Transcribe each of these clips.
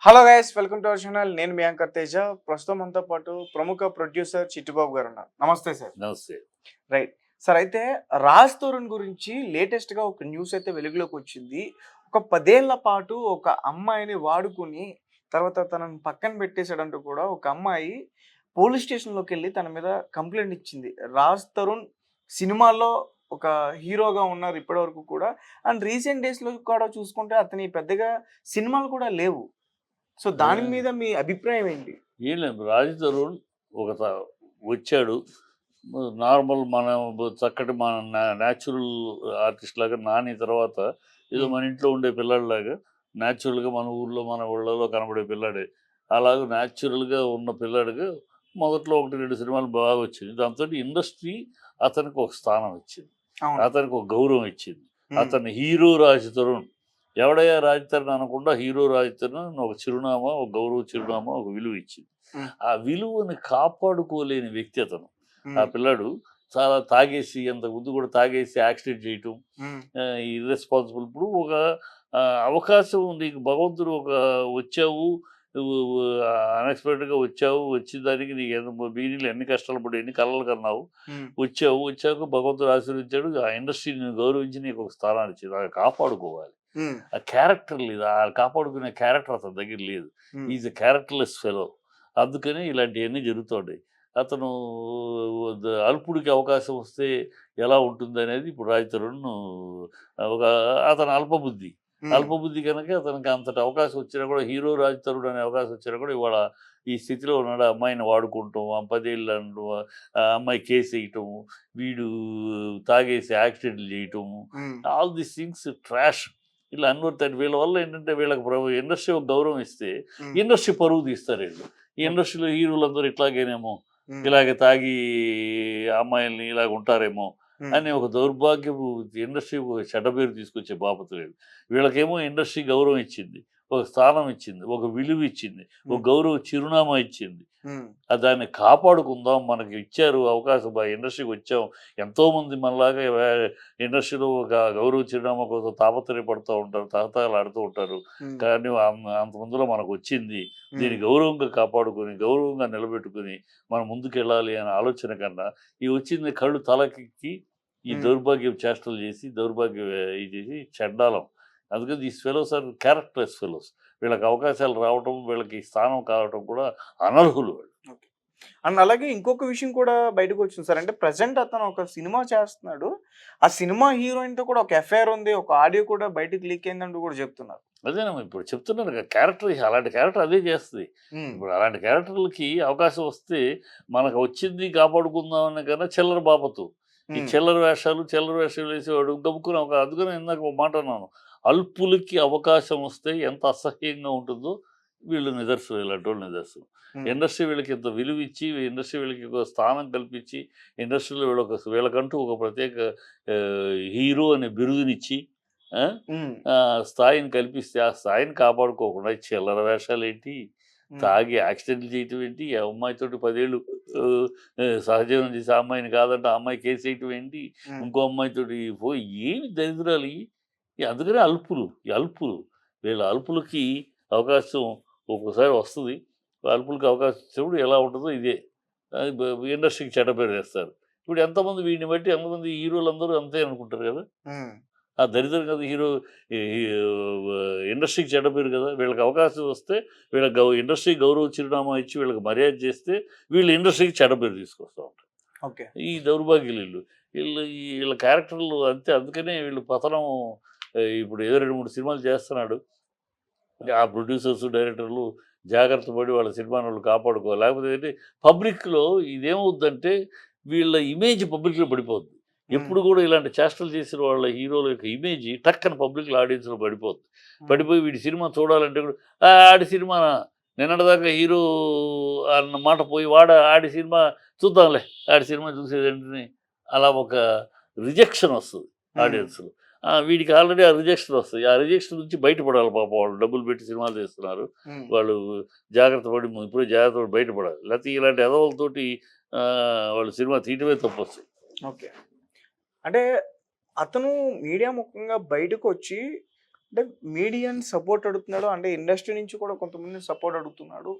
Hello guys, welcome to our channel. నేను మీ anchor Teja. ప్రస్తుతం మనతో పాటు ప్రముఖ ప్రొడ్యూసర్ చిట్టుబాబు గారు ఉన్నారు. నమస్తే సార్. నమస్తే. రైట్. సార్, అయితే రాజ్ తరుణ్ గురించి లేటెస్ట్‌గా ఒక న్యూస్ అయితే వెలుగులోకి వచ్చింది. ఒక 10 ఏళ్ల పాటు ఒక అమ్మాయిని వాడుకొని తర్వాత తనని పక్కన పెట్టేసాడంటూ కూడా ఒక అమ్మాయి పోలీస్ స్టేషన్‌లోకెళ్ళి తన మీద కంప్లెయింట్ ఇచ్చింది. రాజ్ తరుణ్ సినిమాల్లో ఒక హీరోగా ఉన్నారు ఇప్పటివరకు కూడా. అండ్ రీసెంట్ డేస్‌లో కూడా చూసుకుంటే అతని పెద్దగా సినిమాలు కూడా లేవు. సో దాని ఆ! మీద మీ అభిప్రాయం ఏంటి? ఏం లేదు. 'రాజ్ తరుణ్' ఒక వచ్చాడు. నార్మల్ మన చక్కటి మన న్యాచురల్ ఆర్టిస్ట్ లాగా 'నాని' తర్వాత ఏదో హ్మ్. మన ఇంట్లో ఉండే పిల్లాడిలాగా న్యాచురల్‌గా మన ఊర్లో, మన ఊళ్ళలో కనబడే పిల్లాడే. అలాగే న్యాచురల్‌గా ఉన్న పిల్లాడిగా మొదట్లో 1, 2 సినిమాలు బాగా వచ్చింది. దాంతోటి ఇండస్ట్రీ అతనికి ఒక స్థానం ఇచ్చింది. అవును. అతనికి ఒక గౌరవం ఇచ్చింది. హ్మ్. అతను హీరో 'రాజ్ తరుణ్.' ఎవడయ్యా 'రాజ్ తరుణ్' అనకుండా హీరో 'రాజ్ తరుణ్' అని ఒక చిరునామా, ఒక గౌరవ చిరునామా, ఒక విలువ ఇచ్చింది. హ్మ్. ఆ విలువని కాపాడుకోలేని వ్యక్తి అతను. ఆ హ్మ్. పిల్లాడు చాలా తాగేసి అంతకుముందు కూడా తాగేసి యాక్సిడెంట్ చేయటం, హ్మ్. ఇర్రెస్పాన్సిబుల్. ఇప్పుడు ఒక అవకాశం నీకు భగవంతుడు ఒక వచ్చావు, నువ్వు అన్‌ఎక్స్‌పెక్టెడ్‌గా వచ్చావు. వచ్చిన దానికి నీకు బిగినింగ్‌లో ఎన్ని కష్టాలు పడి, ఎన్ని కలలు కన్నావు. హ్మ్. వచ్చాక భగవంతుడు ఆశీర్వదించాడు. ఆ ఇండస్ట్రీ నిన్ను గౌరవించి నీకు ఒక స్థానాన్ని ఇచ్చింది. అది కాపాడుకోవాలి. హ్మ్. ఆ క్యారెక్టర్ లేదు. ఆ కాపాడుకునే క్యారెక్టర్ అతని దగ్గర లేదు. హ్మ్. Is a characterless fellow. అందుకని ఇలాంటియన్నీ జరుగుతుంటాయి. అతను అల్పుడికి అవకాశం వస్తే ఎలా ఉంటుందనేది ఇప్పుడు 'రాజ్ తరుణ్' ఒక అతను అల్పబుద్ధి. హ్మ్. అల్పబుద్ధి కనుక అతనికి అంతటి అవకాశం వచ్చినా కూడా హీరో 'రాజ్ తరుణ్' అనే అవకాశం వచ్చినా కూడా ఇవాళ ఈ స్థితిలో ఉన్నాడు. ఆ అమ్మాయిని వాడుకుంటాం, ఆ 10 ఏళ్ళు అనడం, ఆ అమ్మాయి కేసేయటం, వీడు తాగేసి యాక్సిడెంట్లు చేయటము, హ్మ్. All these things trash. ఇలా అన్వర్త్ వీళ్ళ వల్ల ఏంటంటే వీళ్ళకి ఇండస్ట్రీ ఒక గౌరవం ఇస్తే హ్మ్. ఇండస్ట్రీ పరువు తీస్తారు వీళ్ళు. ఈ ఓకే. ఇండస్ట్రీలో హీరోలందరూ ఇట్లాగేనేమో, హ్మ్. ఇలాగ తాగి అమ్మాయిల్ని ఇలాగ ఉంటారేమో హ్మ్. అని ఒక దౌర్భాగ్యపు ఇండస్ట్రీ ఒక చెడ్డ పేరు తీసుకొచ్చే బాపత లేదు. వీళ్ళకేమో ఇండస్ట్రీ గౌరవం ఇచ్చింది, ఒక స్థానం ఇచ్చింది, ఒక విలువ ఇచ్చింది, ఒక హ్మ్. గౌరవ చిరునామా ఇచ్చింది. హ్మ్. దాన్ని కాపాడుకుందాం. మనకి ఇచ్చారు అవకాశం. ఇండస్ట్రీకి వచ్చాం. ఎంతోమంది మనలాగా ఇండస్ట్రీలో ఒక గౌరవ చిరునామా కోసం తాపత్రయపడుతూ ఉంటారు. తహతహలాడుతూ ఉంటారు. హ్మ్. కానీ అంత ముందులో మనకొచ్చింది. హ్మ్. దీన్ని గౌరవంగా కాపాడుకొని, గౌరవంగా నిలబెట్టుకొని, మనం ముందుకెళ్ళాలి అనే ఆలోచన కన్నా, ఈ వచ్చింది కళ్ళు తలకెక్కి ఈ హ్మ్. దౌర్భాగ్యపు చేష్టలు చేసి, ఇది చేసి చెడ్డాలం. అందుకని these fellows are characterless fellows. వీళ్ళకి అవకాశాలు రావటం, వీళ్ళకి స్థానం కావటం కూడా అనర్హులు వాళ్ళు. ఓకే. అండ్ అలాగే ఇంకొక విషయం కూడా బయటకొచ్చింది సార్. అంటే ప్రెజెంట్ అతను ఒక సినిమా చేస్తున్నాడు. ఆ సినిమా హీరోయిన్‌తో కూడా ఒక ఎఫ్ఐఆర్ ఉంది. ఒక ఆడియో కూడా బయటకి లీక్ అయిందంటూ కూడా చెప్తున్నారు. అదేనమ్మా ఇప్పుడు చెప్తున్నాను కదా! క్యారెక్టర్ అలాంటి క్యారెక్టర్ అదే చేస్తది. హ్మ్. ఇప్పుడు అలాంటి క్యారెక్టర్‌లకి అవకాశం వస్తే మనకు వచ్చింది కాపాడుకుందాం అనే కన్నా చిల్లర బాపతు. ఈ హ్మ్. చిల్లర వేషాలు వేసేవాడు గబుక్కున అందుకనే ఇందాక ఒక మాట అన్నాను. అల్పులకి అవకాశం వస్తే ఎంత అసహ్యంగా ఉంటుందో వీళ్ళు నిదర్శనం. ఇలాంటోళ్ళు నిదర్శనం. హ్మ్. ఇండస్ట్రీ వీళ్ళకి ఇంత విలువిచ్చి, ఇండస్ట్రీ వీళ్ళకి ఒక స్థానం కల్పించి, ఇండస్ట్రీలో వీళ్ళకంటూ ఒక ప్రత్యేక హీరో అనే బిరుదునిచ్చి ఆ! హ్మ్. స్థాయిని కల్పిస్తే, ఆ స్థాయిని కాపాడుకోకుండా ఈ చిల్లర వేషాలేంటి, హ్మ్. తాగి యాక్సిడెంట్లు చేయటం ఏంటి, ఆ అమ్మాయితోటి 10 ఏళ్ళు ఆహ్, సహజీవనం చేసి ఆ అమ్మాయిని కాదంటే ఆ అమ్మాయి కేసేయటం ఏంటి, హ్మ్. ఇంకో అమ్మాయితోటి ఏమి దరిద్రాలియి. అందుకనే అల్పులు. ఈ అల్పులు. వీళ్ళ అల్పులకి అవకాశం ఒక్కోసారి వస్తది. అల్పులకి అవకాశం ఇచ్చినప్పుడు ఎలా ఉంటదో ఇదే. అది ఇండస్ట్రీకి చెడ్డ పేరు తెస్తారు. ఇప్పుడు ఎంతమంది వీడిని బట్టి ఎంతమంది హీరోలందరూ అంతే అనుకుంటారు కదా! హ్మ్. ఆ దరిద్రం కదా హీరో ఈ ఇండస్ట్రీకి చెడ్డ పేరు కదా! వీళ్ళకి అవకాశం వస్తే వీళ్ళకి ఇండస్ట్రీ గౌరవ చిరునామా ఇచ్చి వీళ్ళకి మర్యాద చేస్తే వీళ్ళు ఇండస్ట్రీకి చెడ్డ పేరు తీసుకొస్తా ఉంటారు. ఓకే. ఈ దౌర్భాగ్యులు ఈళ్ళు. వీళ్ళ క్యారెక్టర్‌లు అంతే. అందుకనే వీళ్ళు పతనం. ఇప్పుడు ఏదో 2, 3 సినిమాలు చేస్తున్నాడు. ఆ ప్రొడ్యూసర్స్, డైరెక్టర్లు జాగ్రత్త పడి వాళ్ళ సినిమాని వాళ్ళు కాపాడుకోవాలి. లేకపోతే ఏంటి పబ్లిక్‌లో ఇదేమవుద్దంటే వీళ్ళ ఇమేజ్ పబ్లిక్‌లో పడిపోద్ది. హ్మ్. ఎప్పుడు కూడా ఇలాంటి చేష్టలు చేసిన వాళ్ళ హీరోల యొక్క ఇమేజ్ టక్కన పబ్లిక్‌లో ఆడియన్స్‌లో పడిపోద్ది. హ్మ్. పడిపోయి వీడి సినిమా చూడాలంటే కూడా ఆడి సినిమానా? నిన్నటిదాకా హీరో అన్న మాట పోయి ఆడి సినిమా చూద్దాంలే. ఆడి సినిమా చూసేదేంటని అలా ఒక రిజెక్షన్ వస్తది హ్మ్. ఆడియన్స్‌లో. వీడికి ఆల్రెడీ ఆ రిజెక్షన్ వస్తాయి. ఆ రిజెక్షన్ నుంచి బయటపడాలి పాపం వాళ్ళు. డబ్బులు పెట్టి సినిమాలు తీస్తున్నారు. హ్మ్. వాళ్ళు జాగ్రత్త పడి ఇప్పుడే జాగ్రత్త పడి బయటపడాలి. లేకపోతే ఇలాంటి ఎదవలతోటి వాళ్ళు సినిమా తీయటమే తప్పొచ్చు. ఓకే. అంటే అతను మీడియా ముఖంగా బయటకొచ్చి అంటే మీడియాని సపోర్ట్ అడుగుతున్నాడు. అంటే ఇండస్ట్రీ నుంచి కూడా కొంతమందిని సపోర్ట్ అడుగుతున్నాడు.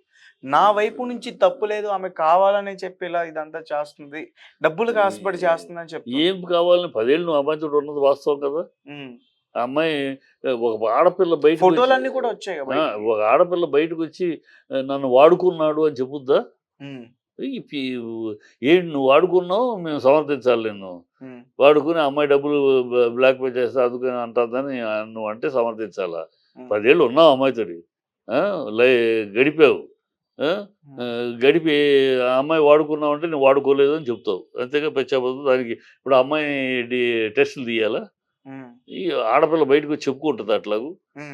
నా వైపు నుంచి తప్పు లేదు. ఆమె కావాలనే చెప్పి ఇలా ఇదంతా చేస్తుంది. డబ్బులకు ఆశపడి చేస్తుందని చెప్తుంది. ఏం కావాలని 10 ఏళ్ళు నువ్వు అమ్మాయితోటి ఉన్నది వాస్తవం కదా! హ్మ్. ఆ అమ్మాయి ఒక ఆడపిల్ల బయటకొచ్చి ఫోటోలన్నీ కూడా వచ్చాయి ఆ! బయటికి. ఒక ఆడపిల్ల బయటకొచ్చి నన్ను వాడుకున్నాడు అని చెప్పుద్దా? హ్మ్. ఈ పి ఏంటి నువ్వు వాడుకున్నావు మేము సమర్థించాలి నిన్ను. హ్మ్. వాడుకుని ఆ అమ్మాయి డబ్బులు బ్లాక్‌మెయిల్ చేస్తే అందుకని అంటుందని నువ్వంటే సమర్థించాలా? హ్మ్. 10 ఏళ్ళు ఉన్నావు ఆ అమ్మాయితోటి. ఆ! లై గడిపావు. ఆ! హ్మ్. గడిపి ఆ అమ్మాయి వాడుకున్నావంటే నువ్వు వాడుకోలేదు అని చెప్తావు. అంతేగా పశ్చాత్తాపం దానికి ఇప్పుడు ఆ అమ్మాయి టెస్టులు తీయాలా? హ్మ్. ఈ ఆడపిల్ల బయటకొచ్చి చెప్పుకుంటదా అట్లాగు? హ్మ్.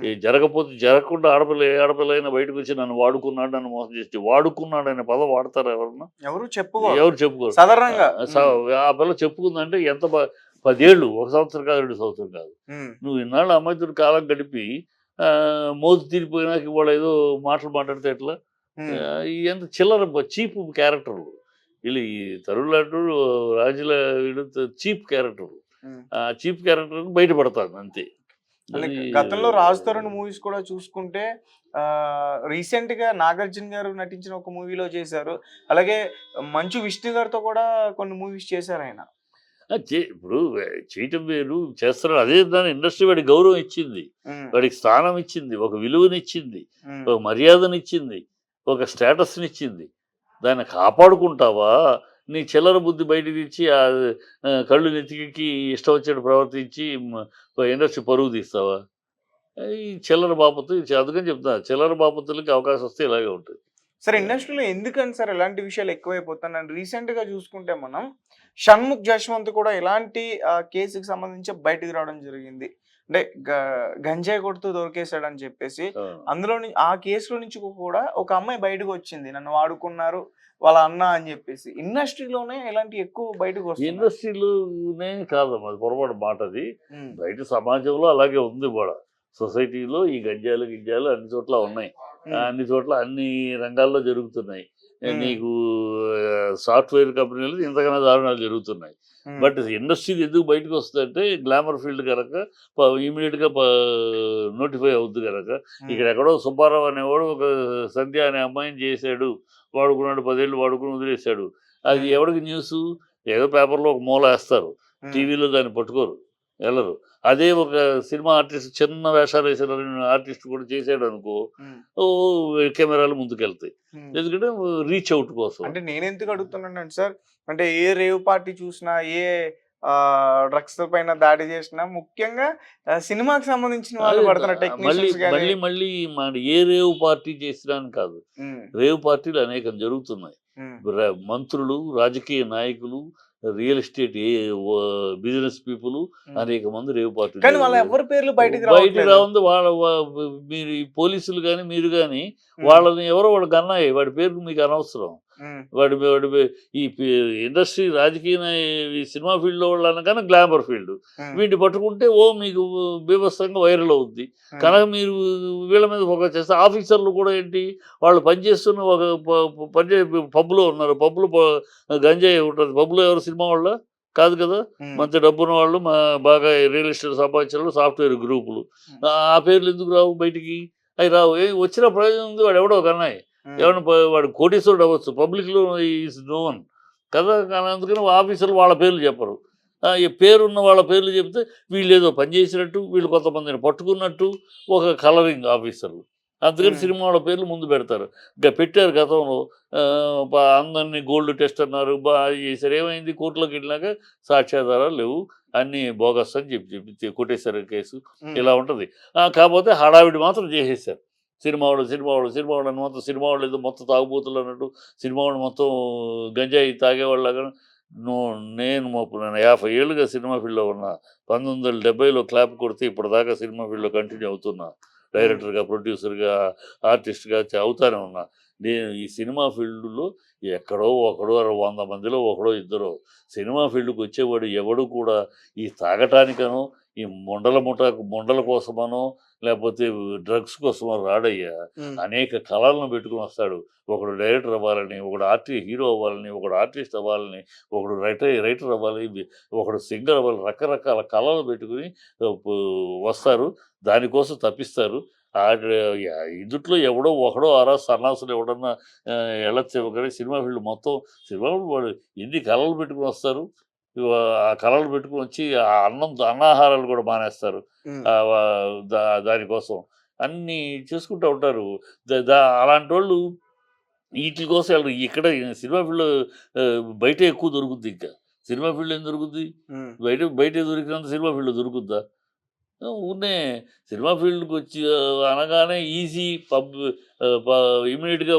జరగకుండా ఏ ఆడపిల్లైనా బయటకొచ్చి నన్ను వాడుకున్నాడు, నన్ను మోసం చేసి వాడుకున్నాడనే పదం వాడతారా ఎవరన్నా? ఎవరు చెప్పుకోరు. ఎవరు చెప్పుకోరు. సాధారణంగా. ఆ పిల్ల చెప్పుకుందంటే ఎంత 10 ఏళ్ళు, 1 సంవత్సరం కాదు, 2 సంవత్సరం కాదు. హ్మ్. నువ్వు ఇన్నాళ్ళు అమ్మాయితోటి కాలం గడిపి మోజు తీరిపోయినాక ఇవాళ ఏదో మాటలు మాట్లాడితే ఎట్లా? హ్మ్. ఎంత చిల్లర చీప్ క్యారెక్టర్లు. వీళ్ళు ఈ తరుణ్ లాంటోడు వీడు చీప్ క్యారెక్టర్లు. హ్మ్. ఆ చీప్ క్యారెక్టర్ బయటపడతాను అంతే. అంటే అది గతంలో 'రాజ్ తరుణ్' మూవీస్ కూడా చూసుకుంటే రీసెంట్‌గా 'నాగార్జున' గారు నటించిన ఒక మూవీలో చేశారు. అలాగే 'మంచు విష్ణు' గారితో కూడా కొన్ని మూవీస్ చేశారాయన. ఇప్పుడు చేయటం వేరు, చేస్తున్నాడు. అదే దాని ఇండస్ట్రీ వాడికి గౌరవం ఇచ్చింది. హ్మ్. వాడికి స్థానం ఇచ్చింది. ఒక విలువనిచ్చింది. హ్మ్. ఒక మర్యాదనిచ్చింది. ఒక స్టేటస్‌నిచ్చింది. దాన్ని కాపాడుకుంటావా? నీ చిల్లర బుద్ధి బయటకి తెచ్చి కళ్ళు నెత్తికెక్కి ఇష్టం వచ్చినట్టు ప్రవర్తించి ఇండస్ట్రీ పరువు తీస్తావా? ఈ చిల్లర బాపతు అందుకని చెప్తున్నా. చిల్లర బాపతులకి అవకాశం వస్తే ఇలాగే ఉంటది. సరే ఆ! ఇండస్ట్రీలో ఎందుకని సార్ ఇలాంటి విషయాలు ఎక్కువైపోతున్నాయి? రీసెంట్‌గా చూసుకుంటే మనం 'షణ్ముఖ్ జశ్వంత్' కూడా ఇలాంటి కేస్‌కి సంబంధించి బయటికి రావడం జరిగింది. అంటే గ గంజాయి కొడుతూ దొరికేసాడని చెప్పేసి. ఆ! ఆ కేస్‌లో నుంచి కూడా ఒక అమ్మాయి బయటకొచ్చింది. నన్ను వాడుకున్నారు వాళ్ళ అన్న అని చెప్పేసి. ఇండస్ట్రీలోనే ఇలాంటివి ఎక్కువ బయటకొస్తున్నాయి. ఇండస్ట్రీలోనే కాదమ్మా! అది పొరపాటు మాటది. హ్మ్. బయట సమాజంలో అలాగే ఉంది గూడా. సొసైటీలో ఈ గంజాలు, గింజాలు అన్ని చోట్ల ఉన్నాయి. హ్మ్. అన్ని చోట్ల అన్ని రంగాల్లో జరుగుతున్నాయి. హ్మ్. నీకు సాఫ్ట్‌వేర్ కంపెనీలో ఇంతకన్నా దారుణాలు జరుగుతున్నాయి. హ్మ్. బట్ ఇండస్ట్రీ ఎందుకు బయటకొస్తదంటే గ్లామర్ ఫీల్డ్ గనక ఇమ్మీడియేట్‌గా నోటిఫై అవుద్ది గనక. హ్మ్. ఇక్కడెక్కడో సుబ్బారావు అనేవాడు ఒక సంధ్య అనే అమ్మాయిని చేసాడు. వాడుకున్నాడు 10 ఏళ్ళు వాడుకొని వదిలేసాడు. అది హ్మ్. ఎవడికి న్యూసు? ఏదో పేపర్‌లో ఒక మూలేస్తారు. హ్మ్. టీవీలో దాన్ని పట్టుకోరు. ఎళ్ళరు. అదే ఒక సినిమా ఆర్టిస్ట్ చిన్న వేషాలేసిన ఆర్టిస్ట్ కూడా చేసాడనుకో, హ్మ్. కెమెరాలు ముందుకెళ్తాయి. హ్మ్. ఎందుకంటే రీచ్ ఔట్ కోసం. అంటే నేనెందుకు అడుగుతున్నానంటే సార్, అంటే ఏ రేవ్ పార్టీ చూసినా, ఏ డ్రగ్స్ పైన దాడి చేసినా ముఖ్యంగా సినిమాకి సంబంధించిన వాళ్ళు అదే పడుతున్న మళ్ళీ, టెక్నీషియన్స్ గాని. మళ్ళీ, మళ్ళీ మన ఏ రేవ్ పార్టీ చేసినా అని కాదు. హ్మ్. రేవ్ పార్టీలు అనేకం జరుగుతున్నాయి. హ్మ్. మంత్రులు, రాజకీయ నాయకులు, రియల్ ఎస్టేట్ బిజినెస్ పీపుల్ హ్మ్. అనేక మంది రేవ్ పార్టీలు కానీ వాళ్ళ ఎవ్వరి పేర్లు బయటికి బయటికి రావట్లేదు. రావంది వాళ్ళ మీరు ఈ పోలీసులు గాని, మీరు గాని హ్మ్. వాళ్ళని ఎవరో ఒకళ్ళకి గన్నాయి. వాడి పేరు మీకు అనవసరం. హ్మ్. వాడి వాడి ఈ ఇండస్ట్రీ రాజకీయ ఈ సినిమా ఫీల్డ్‌లో వాళ్ళు అనగానే గ్లామర్ ఫీల్డ్. హ్మ్. వీడిని పట్టుకుంటే మీకు బీభత్సంగా వైరల్ అవుద్ది. హ్మ్. కనుక మీరు వీళ్ళ మీద ఫోకస్ చేస్తే ఆఫీసర్లు కూడా ఏంటి వాళ్ళు పనిచేస్తున్న ఒక పబ్‌లో ఉన్నారు. పబ్‌లో గంజాయి ఉంటది. పబ్‌లో ఎవరు సినిమా వాళ్ళా? కాదు కదా! హ్మ్. మంచి డబ్బున్న వాళ్ళు బాగా రియల్ ఎస్టేట్ సంపాదించినోళ్ళు సాఫ్ట్‌వేర్ గ్రూపులు. హ్మ్. ఆ పేర్లు ఎందుకు రావు బయటికి? అయి రావు. వచ్చిన ప్రయోజనం ఉంది వాడెవడో ఒక అన్నాయి. హ్మ్. ఏమన్నా వాడు కోటీశ్వరుడు అవ్వచ్చు. పబ్లిక్‌లో ఈస్ నోన్ కదా! కానీ అందుకని ఆఫీసర్లు వాళ్ళ పేర్లు చెప్పరు. ఈ పేరున్న వాళ్ళ పేర్లు చెప్తే వీళ్ళేదో పని చేసినట్టు, వీళ్ళు కొంతమందిని పట్టుకున్నట్టు ఒక కలరింగ్ ఆఫీసర్లు. అందుకని హ్మ్. సినిమా వాళ్ళ పేర్లు ముందు పెడతారు. పెట్టారు గతంలో అందరిని గోల్డ్ టెస్ట్ అన్నారు. అది చేశారు. ఏమైంది కోర్టులోకెళ్ళినాక సాక్ష్యాధారాలు లేవు. అన్నీ బోగస్ అని చెప్పి చెప్పి కొట్టేశారు కేసు. హ్మ్. ఇలా ఉంటది. కాపోతే హడావిడి మాత్రం చేసేశారు. సినిమా వాడు అని మొత్తం సినిమా వాళ్ళు ఏదో మొత్తం తాగుబోతులు అన్నట్టు, సినిమా వాళ్ళు మొత్తం గంజాయి తాగేవాళ్ళలాగా ను నేను 50 ఏళ్ళుగా సినిమా ఫీల్డ్‌లో ఉన్నా. 1970లో క్లాప్ కొడితే ఇప్పటిదాకా సినిమా ఫీల్డ్‌లో కంటిన్యూ అవుతున్నా. హ్మ్. డైరెక్టర్‌గా, ప్రొడ్యూసర్‌గా, ఆర్టిస్ట్‌గా అవుతానే ఉన్నా. నేను ఈ సినిమా ఫీల్డ్‌లో ఎక్కడో ఒకడో 100 మందిలో ఒకడో ఇద్దరో సినిమా ఫీల్డ్‌కొచ్చేవాడు ఎవడు కూడా ఈ తాగటానికనో, ఈ ముండల కోసమనో, లేకపోతే డ్రగ్స్ కోసం రాడయ్యా. ఉమ్, అనేక కళలను పెట్టుకొని వస్తాడు. ఒకడు డైరెక్టర్ అవ్వాలని, ఒకడు హీరో అవ్వాలని, ఒకడు ఆర్టిస్ట్ అవ్వాలని, ఒకడు రైటర్ అవ్వాలి, ఒకడు సింగర్ అవ్వాలి. రకరకాల కళలు పెట్టుకుని వస్తారు. దానికోసం తప్పిస్తారు. ఆడ ఇందుట్లో ఎవడో ఒకడో ఆరో సన్నాసులు ఎవడన్నా వెళ్ళొచ్చేమో కానీ సినిమా ఫీల్డ్ మొత్తం సినిమా ఫీల్డ్ వాడు ఎన్ని కళలు పెట్టుకుని వస్తారు. ఆ కళలు పెట్టుకుని వచ్చి ఆ అన్నాహారాలు కూడా మానేస్తారు. ఉమ్, దానికోసం అన్నీ చేసుకుంటూ ఉంటారు. అలాంటోళ్ళు ఈట్లి కోసం వెళ్ళరు. ఇక్కడ సినిమా ఫీల్డ్ బయటే ఎక్కువ దొరుకుద్ది ఇంకా. సినిమా ఫీల్డ్ ఏం దొరుకుద్ది? ఉమ్, బయటే దొరికినంత సినిమా ఫీల్డ్‌లో దొరుకుద్దా? ఊరినే సినిమా ఫీల్డ్‌కొచ్చి అనగానే ఈజీ ఇమ్మీడియేట్‌గా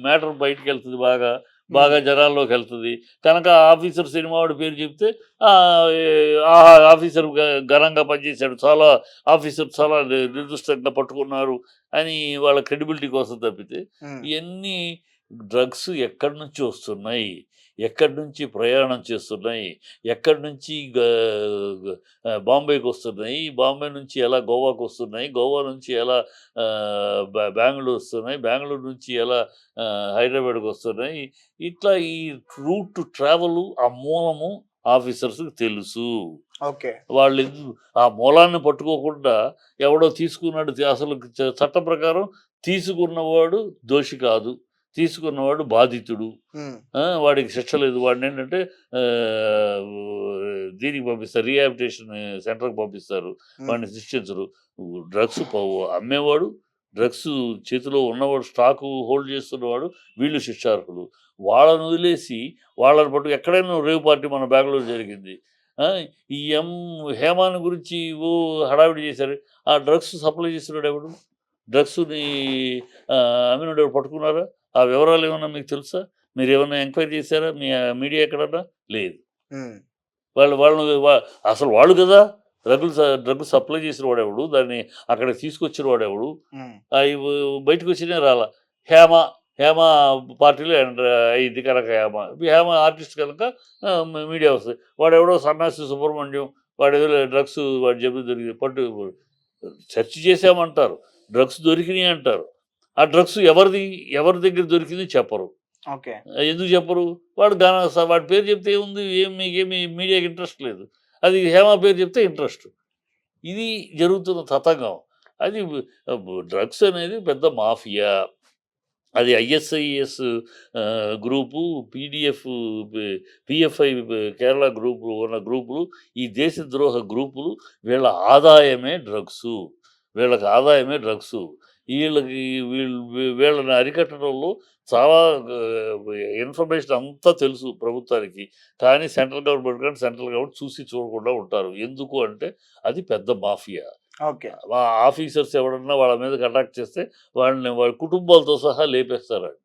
మ్యాటర్ బయటికెళ్తది బాగా. ఉమ్, బాగా జనాల్లోకెళ్తది. కనుక ఆఫీసర్ సినిమా వాడి పేరు చెప్తే ఆహా! ఆఫీసర్ ఘనంగా పనిచేశాడు. ఆఫీసర్ చాలా నిర్దిష్టంగా పట్టుకున్నారు అని వాళ్ళ క్రెడిబిలిటీ కోసం తప్పితే, ఉమ్, ఇయన్నీ డ్రగ్స్ ఎక్కడి నుంచి వస్తున్నాయి? ఎక్కడి నుంచి ప్రయాణం చేస్తున్నాయి? ఎక్కడి నుంచి బాంబేకొస్తున్నాయి. బాంబే నుంచి ఎలా గోవాకొస్తున్నాయి. గోవా నుంచి ఎలా బెంగుళూరు వస్తున్నాయి. బెంగుళూరు నుంచి ఎలా హైదరాబాద్‌కొస్తున్నాయి. ఇట్లా ఈ రూట్ ట్రావెలు ఆ మూలము ఆఫీసర్స్‌కి తెలుసు. ఓకే. ఆ మూలాన్ని పట్టుకోకుండా ఎవడో తీసుకున్నాడు అసలు చట్టం ప్రకారం తీసుకున్నవాడు దోషి కాదు. తీసుకున్నవాడు బాధితుడు. ఉమ్, వాడికి శిక్ష లేదు. వాడినేంటంటే ఆహ్, దీనికి పంపిస్తారు. రీహాబిలిటేషన్ సెంటర్‌కి పంపిస్తారు. ఉమ్, వాడిని శిక్షించరు. డ్రగ్స్ అమ్మేవాడు, డ్రగ్స్ చేతిలో ఉన్నవాడు, స్టాకు హోల్డ్ చేస్తున్నవాడు వీళ్ళు శిక్షార్హులు. వాళ్ళని వదిలేసి వాళ్ళని ఎక్కడైనా రేవ్ పార్టీ మన బెంగుళూరు జరిగింది. ఆ! ఈ హేమాని గురించి హడావిడి చేశారు. ఆ డ్రగ్స్ సప్లై చేసినోడెవడు? డ్రగ్స్‌ని అమ్మినోడెవడు పట్టుకున్నారా? ఆ వివరాలేమన్నా మీకు తెలుసా? మీరేమన్నా ఎంక్వైరీ చేసారా? మీడియా ఎక్కడన్నా? లేదు. ఉమ్, వాళ్ళు వాళ్ళని అసలు వాళ్ళు కదా! డ్రగ్గు సప్లై చేసిన వాడెవడు? దాన్ని అక్కడికి తీసుకొచ్చిన వాడెవడు? ఉమ్, అయి బయటకొచ్చినయి రాలా. హేమ, హేమ పార్టీలో అయింది కనుక హేమ ఆర్టిస్ట్ కనుక మీడియా వస్తది. వాడెవడో సన్నాసి సుబ్రహ్మణ్యం వాడేదో డ్రగ్స్ వాడి జేబులో దొరికింది సెర్చ్ చేసామంటారు. డ్రగ్స్ దొరికినియి అంటారు. ఆ డ్రగ్స్ ఎవరి దగ్గర దొరికింది చెప్పరు. ఓకే. ఎందుకు చెప్పరు? వాడి పేరు చెప్తే ఏముంది? మీకేమి మీడియాకి ఇంట్రెస్ట్ లేదు. అది హేమ పేరు చెప్తే ఇంట్రెస్ట్. ఇది జరుగుతున్న తతంగం. అది డ్రగ్స్ అనేది పెద్ద మాఫియా. అది ISIS group, PDF, PFI Kerala group ఉన్న గ్రూపులు, ఈ దేశద్రోహ గ్రూపులు వీళ్ళ ఆదాయమే డ్రగ్సు. వీళ్ళకి ఆదాయమే డ్రగ్సు. ఈళ్ళకి వీళ్ళని అరికట్టడంలో చాలా ఇన్ఫర్మేషన్ అంతా తెలుసు ప్రభుత్వానికి. కానీ సెంట్రల్ గవర్నమెంట్ చూసి చూడకుండా ఉంటారు. ఎందుకు అంటే అది పెద్ద మాఫియా. ఓకే. ఆఫీసర్స్ ఎవడన్నా వాళ్ళ మీదకి అటాక్ చేస్తే వాళ్ళ కుటుంబాలతో సహా లేపేస్తారాళ్ళు.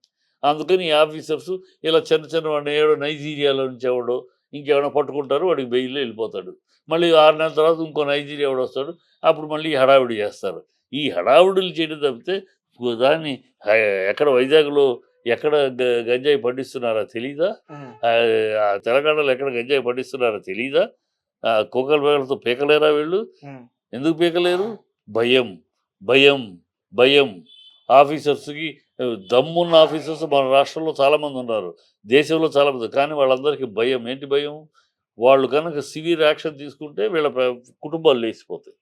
అందుకని ఈ ఆఫీసర్స్ ఇలా చిన్న వాడిని ఎవడో నైజీరియాలో నుంచి ఎవడో ఇంకెవడో పట్టుకుంటారు. వాడికి బెయిల్‌లో వెళ్ళిపోతాడు. మళ్ళీ 6 నెలల తర్వాత ఇంకో నైజీరియా వాడొస్తాడు. అప్పుడు మళ్ళీ హడావిడి చేస్తారు. ఈ హడావిడులు చేయడం తప్పితే దాన్ని ఎక్కడ వైజాగ్‌లో ఎక్కడ గంజాయి పండిస్తున్నారో తెలీదా? ఉమ్, తెలంగాణలో ఎక్కడ గంజాయి పండిస్తున్నారో తెలీదా? కోకల వేళ్ళతో పీకలేరా వీళ్ళు? ఉమ్, ఎందుకు పీకలేరు? భయం. భయం. భయం. ఆఫీసర్స్‌కి దమ్మున్న ఆఫీసర్స్ మన రాష్ట్రంలో చాలామందున్నారు. దేశంలో చాలామంది. కానీ వాళ్ళందరికీ భయం. ఏంటి భయం? వాళ్ళు గనక సివియర్ యాక్షన్ తీసుకుంటే వీళ్ళ కుటుంబాలు లేచిపోతాయి.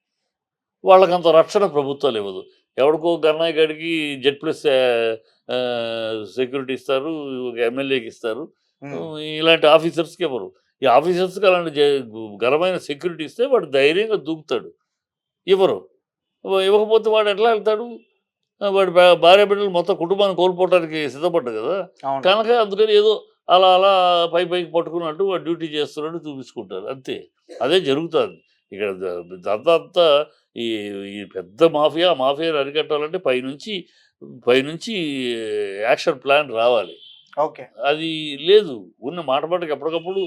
వాళ్ళకంత రక్షణ ప్రభుత్వాలివ్వదు. ఎవడికో గన్నయ్య గాడికి జెడ్ ప్లస్ సెక్యూరిటీ ఇస్తారు. ఒక ఎమ్మెల్యేకి ఇస్తారు. ఉమ్, ఇలాంటి ఆఫీసర్స్‌కి ఇవ్వరు. ఈ ఆఫీసర్స్‌కి అలాంటి ఘనమైన సెక్యూరిటీ ఇస్తే వాడు ధైర్యంగా దూకుతాడు. ఇవ్వరు. ఇవ్వకపోతే వాడు ఎట్లా ఎళ్తాడు? వాడి భార్య బిడ్డలు మొత్తం కుటుంబాన్ని కోల్పోవటానికి సిద్ధపడ్డు కదా! అవును. కనుక అందుకని ఏదో అలా పైకి పట్టుకున్నట్టు వాడు డ్యూటీ చేస్తున్నట్టు చూపించుకుంటారు. అంతే. అదే జరుగుతాంది. ఇక్కడ ఇదంతా ఈ ఈ పెద్ద మాఫియాని అరికట్టాలంటే పైనుంచి యాక్షన్ ప్లాన్ రావాలి. ఓకే. అది లేదు. మాట మాటకి ఎప్పటికప్పుడు